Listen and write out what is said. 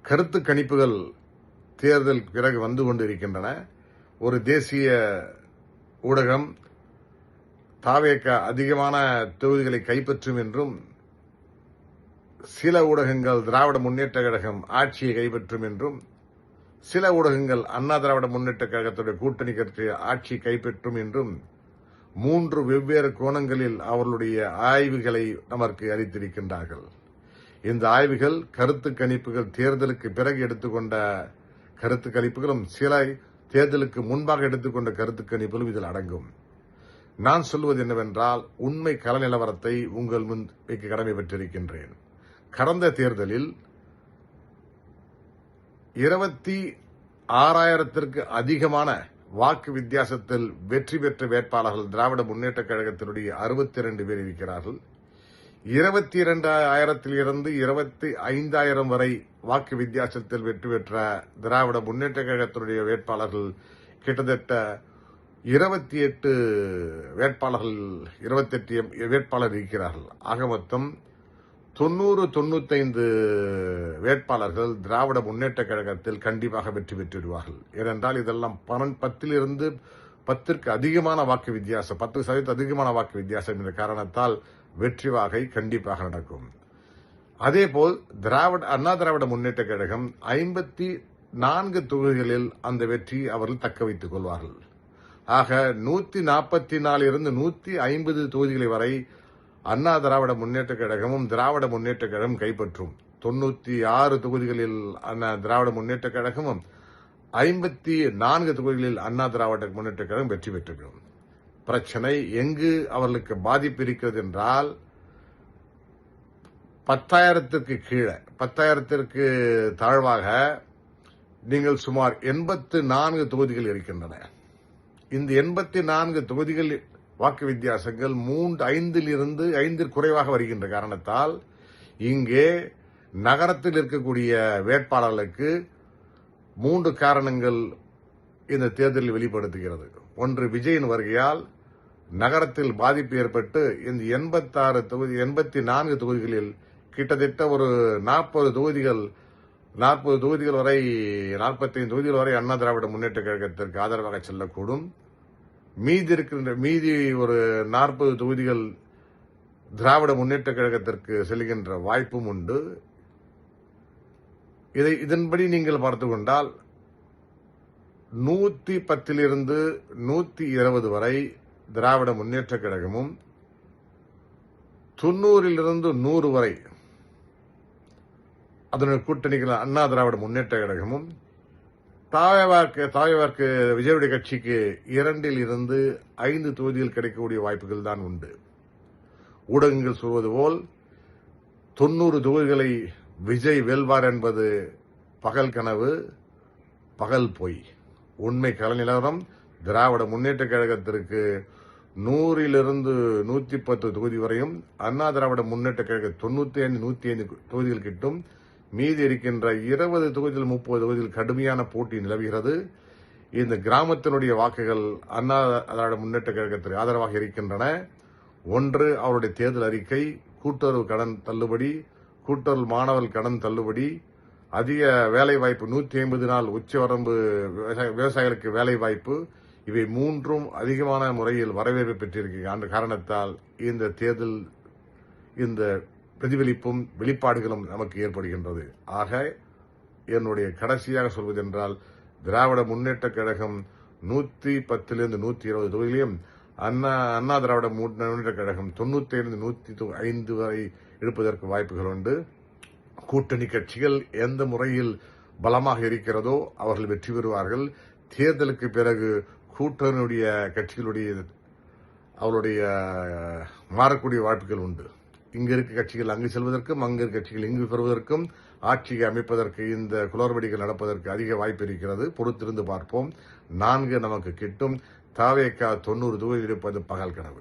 கருத்து கணிப்புகள் தேர்தல் பிறகு வந்து கொண்டிருக்கின்றன. ஒரு தேசிய ஊடகம் தாவேக அதிகமான தொகுதிகளை கைப்பற்றும் என்றும், சில ஊடகங்கள் திராவிட முன்னேற்ற கழகம் ஆட்சியை கைப்பற்றும் என்றும், சில ஊடகங்கள் அண்ணா திராவிட முன்னேற்ற கழகத்துடைய கூட்டணி கட்சி ஆட்சி கைப்பற்றும் என்றும் 3 வெவ்வேறு கோணங்களில் அவர்களுடைய ஆய்வுகளை நமக்கு அளித்திருக்கின்றார்கள். இந்த ஆய்வுகள் கருத்து கணிப்புகள் தேர்தலுக்கு பிறகு எடுத்துக்கொண்ட கருத்து கணிப்புகளும், சில தேர்தலுக்கு முன்பாக எடுத்துக்கொண்ட கருத்து கணிப்புகளும் இதில் அடங்கும். நான் சொல்வது என்னவென்றால், உண்மை கள நிலவரத்தை உங்கள் முன் வைக்க கடமை பெற்றிருக்கின்றேன். கடந்த தேர்தலில் 26,000த்திற்கு அதிகமான வாக்கு வித்தியாசத்தில் வெற்றி பெற்ற வேட்பாளர்கள் திராவிட முன்னேற்ற கழகத்தினுடைய 62 பேர் இருக்கிறார்கள். 22,000 25,000 வரை வாக்கு வித்தியாசத்தில் வெற்றி பெற்ற திராவிட முன்னேற்ற கழகத்தினுடைய வேட்பாளர்கள் கிட்டத்தட்ட 28 வேட்பாளர் இருக்கிறார்கள். ஆக மொத்தம் 90-95 வேட்பாளர்கள் திராவிட முன்னேற்ற கழகத்தில் கண்டிப்பாக வெற்றி பெற்றுவிடுவார்கள். ஏனென்றால் இதெல்லாம் 10ற்கு அதிகமான வாக்கு வித்தியாசம், 10% அதிகமான வாக்கு வித்தியாசம் என்ற காரணத்தால் வெற்றி வாகை கண்டிப்பாக நடக்கும். அதேபோல் அண்ணா திராவிட முன்னேற்ற கழகம் 54 தொகுதிகளில் அந்த வெற்றியை அவர்கள் தக்க வைத்துக் கொள்வார்கள். ஆக 144 இருந்து 150 தொகுதிகளை வரை அண்ணா திராவிட முன்னேற்ற கழகமும் திராவிட முன்னேற்ற கழகம் கைப்பற்றும். 96 தொகுதிகளில் திராவிட முன்னேற்ற கழகமும் 54 தொகுதிகளில் அண்ணா திராவிட முன்னேற்ற கழகம் வெற்றி பெற்றுவிடும். பிரச்சனை எங்கு அவர்களுக்கு பாதிப்பு இருக்கிறது என்றால், 10,000த்திற்கு கீழே, 10,000த்திற்கு தாழ்வாக நீங்கள் சுமார் 84 தொகுதிகள் இருக்கின்றன. இந்த 84 தொகுதிகள் வாக்கு வித்தியாசங்கள் 5 குறைவாக வருகின்ற காரணத்தால் இங்கே நகரத்தில் இருக்கக்கூடிய வேட்பாளர்களுக்கு 3 காரணங்கள் இந்த தேர்தலில் வெளிப்படுத்துகிறது. ஒன்று, விஜயின் வருகையால் நகரத்தில் பாதிப்பு ஏற்பட்டு இந்த 84 தொகுதிகளில் கிட்டத்தட்ட ஒரு 40 தொகுதிகள் வரை 45 தொகுதிகள் வரை அண்ணா திராவிட முன்னேற்ற கழகத்திற்கு ஆதரவாக செல்லக்கூடும். மீதி ஒரு 40 தொகுதிகள் திராவிட முன்னேற்ற கழகத்திற்கு செல்கின்ற வாய்ப்பும் உண்டு. இதன்படி நீங்கள் பார்த்துக் கொண்டால் 110 120 வரை திராவிட முன்னேற்ற கழகமும், 90 100 வரை அதனுடைய கூட்டணிகள் அண்ணா திராவிட முன்னேற்ற கழகமும், தாவேவாக்கு விஜயுடைய கட்சிக்கு 2 5 தொகுதிகள் கிடைக்கக்கூடிய வாய்ப்புகள் தான் உண்டு. ஊடகங்கள் சொல்வது போல் 90 தொகுதிகளை விஜய் வெல்வார் என்பது பகல் கனவு, பகல் பொய். உண்மை கள நிலவரம் திராவிட முன்னேற்ற கழகத்திற்கு 100 110 தொகுதி வரையும், அண்ணா திராவிட முன்னேற்ற கழக 95 தொகுதிகள் கிட்டும். மீதி இருக்கின்ற 20 தொகுதிகள் 30 தொகுதிகள் கடுமையான போட்டி நிலவுகிறது. இந்த கிராமத்தினுடைய வாக்குகள் அண்ணா திராவிட முன்னேற்ற கழகத்திற்கு ஆதரவாக இருக்கின்றன. ஒன்று, அவருடைய தேர்தல் அறிக்கை, கூட்டுறவு கடன் தள்ளுபடி, கூட்டுறவு மாணவர் கடன் தள்ளுபடி, அதிக வேலை வாய்ப்பு, 150 நாள் உச்சவரம்பு விவசாயிகளுக்கு வேலை வாய்ப்பு, இவை 3ம் அதிகமான முறையில் வரவேற்பு பெற்றிருக்கின்ற காரணத்தால் இந்த தேர்தல் இந்த பிரதிபலிப்பும் வெளிப்பாடுகளும் நமக்கு ஏற்படுகின்றது. ஆக என்னுடைய கடைசியாக சொல்வதென்றால், திராவிட முன்னேற்ற கழகம் 110 120 தொகுதியிலும், அண்ணா திராவிட முன்னேற்ற கழகம் 95 105 வரை எடுப்பதற்கு வாய்ப்புகள் உண்டு. கூட்டணி கட்சிகள் எந்த முறையில் பலமாக இருக்கிறதோ அவர்கள் வெற்றி பெறுவார்கள். தேர்தலுக்கு பிறகு கூட்டணியுடைய கட்சிகளுடைய அவருடைய மாறக்கூடிய வாய்ப்புகள் உண்டு. இங்கு இருக்க கட்சிகள் அங்கு செல்வதற்கும், அங்கு இருக்க கட்சிகள் இங்கு பெறுவதற்கும், ஆட்சியை அமைப்பதற்கு, இந்த குளறுபடிகள் நடப்பதற்கு அதிக வாய்ப்பு இருக்கிறது. பொறுத்திருந்து பார்ப்போம். 4 நமக்கு கிட்டும். தாவேகா 90 தொகுதி இருப்பது பகல் கனவு.